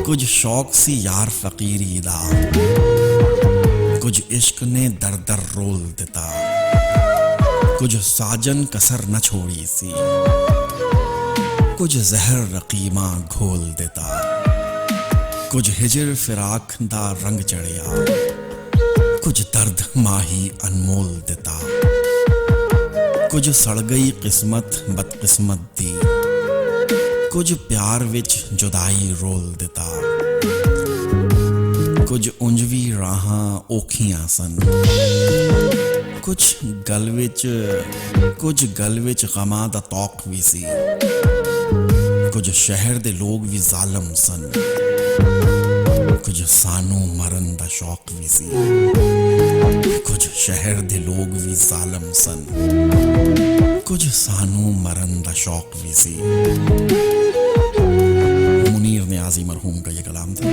कुछ शौक सी यार फकीरी दा, कुछ इश्क ने दर दर रोल दिता, कुछ साजन कसर न छोड़ी सी, कुछ जहर रकीमा घोल देता, कुछ हिजर फिराक दा रंग चढ़िया, कुछ दर्द माही अनमोल दिता, कुछ सड़ गई किस्मत बदकिस्मत दी, कुछ प्यार विच जुदाई रोल दिता, कुछ उंजवी राहां औखियां सन, कुछ गल विच गमां दा तौक भी सी, कुछ शहर दे लोग भी जालम सन, कुछ सानू मरन दा शौक भी सी, कुछ शहर दे लोग भी जालम सन, कुछ सानू मरन दा शौक भी सी। मुनीर नियाज़ी मरहूम का ये कलाम था।